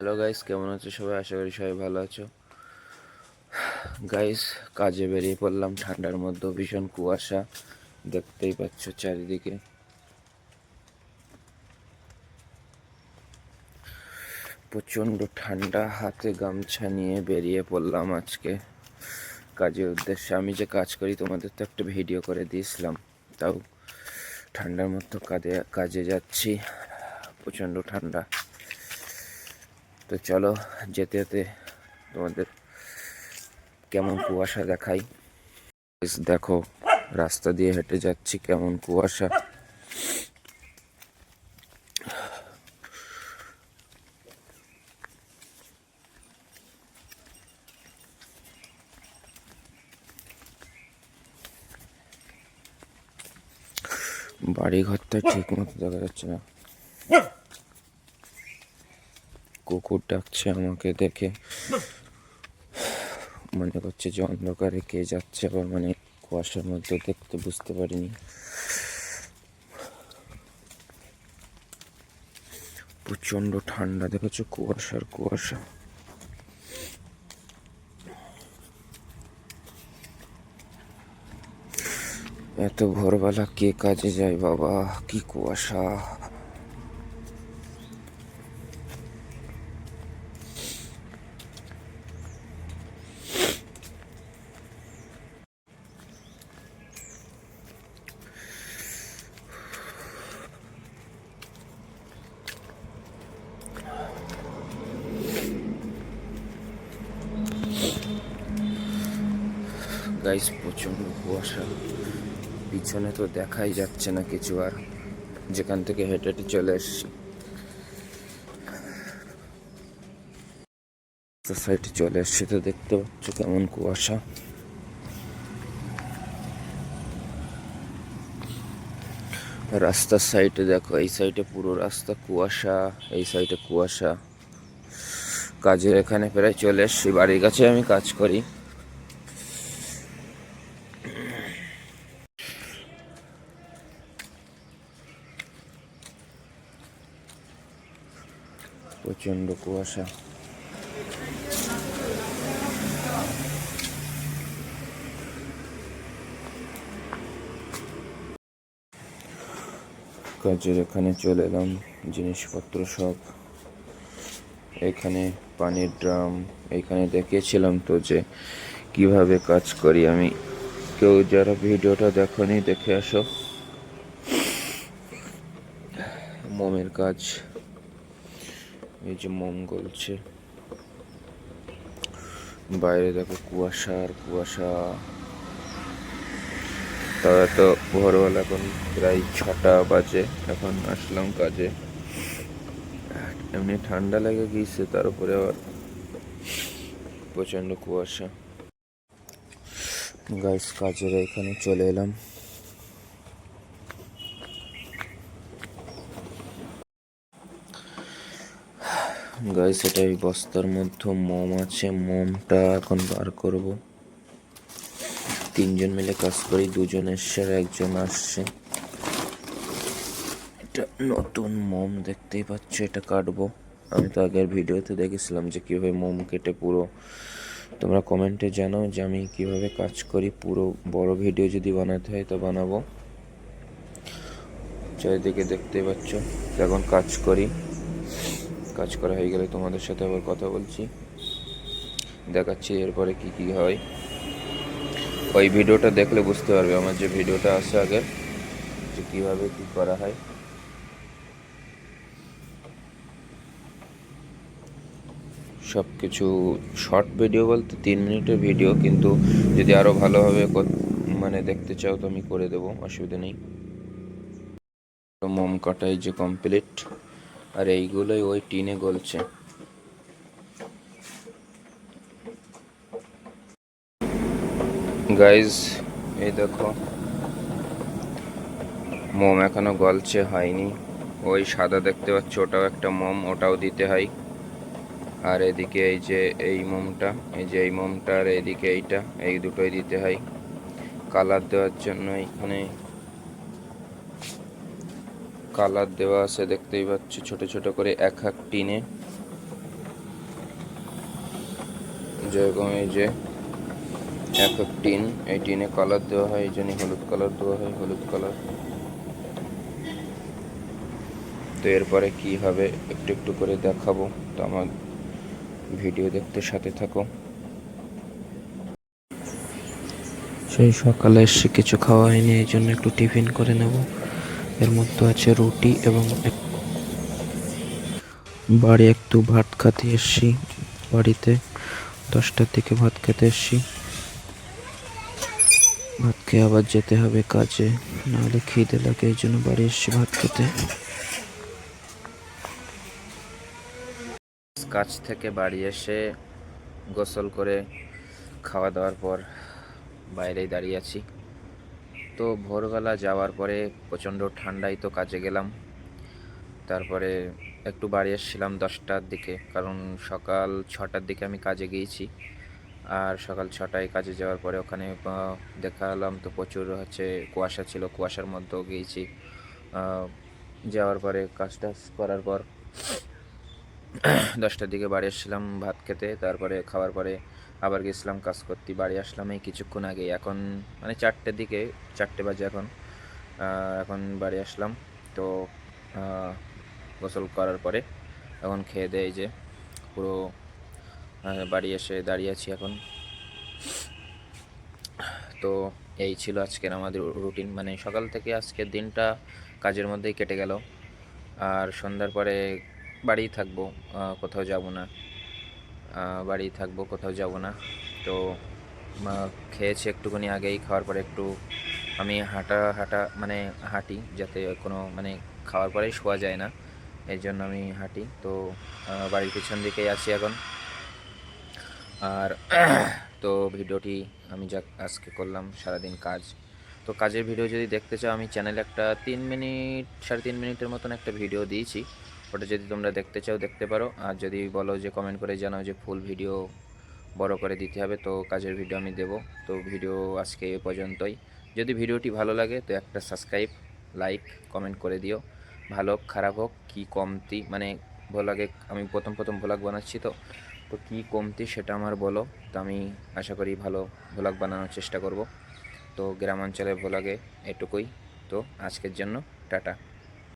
Hello guys, কেমন আছো সবাই? আশা করি সবাই ভালো আছো। গাইস, কাজে বেরিয়ে পড়লাম ঠান্ডার মধ্যে। ভীষণ কুয়াশা, দেখতেই পাচ্ছ চারিদিকে। প্রচণ্ড ঠান্ডা, হাতে গামছা নিয়ে বেরিয়ে পড়লাম আজকে কাজের উদ্দেশ্যে। আমি যে কাজ করি তোমাদের তো একটা ভিডিও করে দিয়েছিলাম, তাও ঠান্ডার মধ্যে কাজে যাচ্ছি। প্রচণ্ড ঠান্ডা। তো চলো যেতে যেতে তোমাদের কেমন কুয়াশা দেখাই। দেখো, রাস্তা দিয়ে হেঁটে যাচ্ছি, কেমন কুয়াশা। বাড়ি ঘরটা ঠিক মতো দেখা যাচ্ছে না। কুকুর ডাকছে আমাকে দেখে, মনে করছে যে অন্ধকারে কে যাচ্ছে, আবার মানে কুয়াশার মধ্যে দেখতে বুঝতে পারিনি। প্রচন্ড ঠান্ডা, দেখেছো কুয়াশার কুয়াশা। এত ভোরবেলা কে কাজে যায় বাবা, কি কুয়াশা। গাইস, প্রচন্ড কুয়াশা, পিছনে তো দেখাই যাচ্ছে না কিছু আর। যেখান থেকে হেঁটে হেঁটে চলে এসছি, সাইডে চলে এসছি, তো দেখতে পাচ্ছ কেমন কুয়াশা। রাস্তার সাইডে দেখো, এই সাইডে পুরো রাস্তা কুয়াশা, এই সাইডে কুয়াশা। কাজের এখানে প্রায় চলে এসছি, বাড়ির কাছে আমি কাজ করি। প্রচন্ড কুয়াশা। কাজের এখানে চলে এলাম, জিনিসপত্র সব এখানে, পানির ড্রাম এইখানে দেখিয়েছিলাম তো যে কিভাবে কাজ করি আমি। কেউ যারা ভিডিওটা দেখোনি দেখে আসো। মোমের কাজ, এই যে মোম গলছে। বাইরে দেখো কুয়াশা আর কুয়াশা। তবে তো ভোরবেলা, এখন প্রায় 6টা বাজে, এখন আসলাম কাজে। এমনি ঠান্ডা লেগে গিয়েছে, তার উপরে আবার প্রচন্ড কুয়াশা। গাইস, কাজের এখানে চলে এলাম। গাইস, এটাই বস্তার মধ্যে মোম আছে, মোমটা এখন বার করব। 3জন মিলে কাজ করি, 2জন এসছে আর 1জন আসছে। এটা নতুন মোম, দেখতেই পাচ্ছ, এটা কাটবো। আমি তো আগের ভিডিওতে দেখেছিলাম যে কীভাবে মোম কেটে পুরো। তোমরা কমেন্টে জানাও যে আমি কিভাবে কাজ করি। পুরো বড় ভিডিও যদি বানাতে হয় তো বানাবো। চারিদিকে দেখতেই পাচ্ছ, এখন কাজ করি। কাজ করা হয়ে গেলে তোমাদের সাথে আবার কথা বলছি, দেখাচ্ছি এরপরে কি কি হয়। ওই ভিডিওটা দেখলে বুঝতে পারবে আমার যে ভিডিওটা আছে আগে, যে কীভাবে কী করা হয়। সব কিছু শর্ট ভিডিও বলতে 3 মিনিটের ভিডিও, কিন্তু যদি আরও ভালোভাবে মানে দেখতে চাও তো আমি করে দেবো, অসুবিধা নেই। মোম কাটাই যে কমপ্লিট, আর এইগুলোই ওই টিনে গলছে। গাইজ, এই দেখো, মোম এখনো গলছে হয়নি। ওই সাদা দেখতে পাচ্ছ, ওটাও একটা মোম, ওটাও দিতে হয়। আর এদিকে এই যে এই মোমটা, এই যে এই মোমটা, আর এদিকে এইটা, এই দুটোই দিতে হয় কালার দেওয়ার জন্য। এখানে কালার দেওয়া আছে, দেখতেই পাচ্ছ, ছোট ছোট করে এক এক টিনে। যেরকম এই যে এক এক টিন, এই টিনে কালার দেওয়া হয়, এই জন্য হলুদ কালার দেওয়া হয়, হলুদ কালার। তো এরপরে কি হবে একটু একটু করে দেখাবো, তো আমার ভিডিও দেখতে সাথে থাকো। সেই সকালে এসে কিছু খাওয়া হয়নি, এই জন্য একটু টিফিন করে নেব। এর মধ্যে আছে রুটি এবং বাড়ি একটু ভাত খেতে এসছি। বাড়িতে 10টার দিকে ভাত খেতে এসছি। ভাত খেয়ে আবার যেতে হবে কাজে, নাহলে খিদে লাগে, এই জন্য বাড়ি এসছি ভাত খেতে। কাজ থেকে বাড়ি এসে গোসল করে খাওয়া দাওয়ার পর বাইরেই দাঁড়িয়ে আছি। তো ভোরবেলা যাওয়ার পরে প্রচণ্ড ঠান্ডায় তো কাজে গেলাম, তারপরে একটু বাড়ি এসেছিলাম 10টার দিকে, কারণ সকাল 6টার দিকে আমি কাজে গিয়েছি। আর সকাল 6টায় কাজে যাওয়ার পরে ওখানে দেখালাম তো প্রচুর কুয়াশা ছিল, কুয়াশার মধ্যেও গিয়েছি। যাওয়ার পরে কাজ টাজ করার পর 10টার দিকে বাড়ি এসেছিলাম ভাত খেতে, তারপরে খাওয়ার পরে আবার গেছিলাম কাজ করতে। বাড়ি আসলাম এই কিছুক্ষণ আগে, এখন মানে 4টের দিকে, 4টে বাজে এখন। এখন বাড়ি আসলাম, তো গোসল করার পরে এখন খেয়ে দেয় যে পুরো বাড়ি এসে দাঁড়িয়ে আছি এখন। তো এই ছিল আজকের আমাদের রুটিন, মানে সকাল থেকে আজকের দিনটা কাজের মধ্যেই কেটে গেল। আর সন্ধ্যার পরে বাড়িই থাকবো, কোথাও যাব না, বাড়িই থাকবো, কোথাও যাব না। তো খেয়েছি একটুখানি আগেই, খাওয়ার পরে একটু আমি হাঁটা মানে হাঁটি, যাতে কোনো মানে খাওয়ার পরেই শোয়া যায় না, এই জন্য আমি হাঁটি। তো বাড়ির পিছন দিকেই আছি এখন। আর তো ভিডিওটি আমি যা আজকে করলাম সারাদিন কাজ, তো কাজের ভিডিও যদি দেখতে চাও আমি চ্যানেলে একটা 3 মিনিট 3.5 মিনিটের মতন একটা ভিডিও দিয়েছি, ওটা যদি তোমরা দেখতে চাও দেখতে পারো। আর যদি বলো যে কমেন্ট করে জানাও যে ফুল ভিডিও বড় করে দিতে হবে, তো কাজের ভিডিও আমি দেব। তো ভিডিও আজকে এ পর্যন্তই। যদি ভিডিওটি ভালো লাগে তো একটা সাবস্ক্রাইব, লাইক, কমেন্ট করে দিও। ভালো খারাপ হোক কি কমতি, মানে ভ্লগে আমি প্রথম ভ্লগ বানাচ্ছি, তো তো কী কমতি সেটা আমার বলো, তো আমি আশা করি ভালো ভ্লগ বানানোর চেষ্টা করব। তো গ্রামাঞ্চলের ভ্লগে এটুকুই। তো আজকের জন্য টাটা।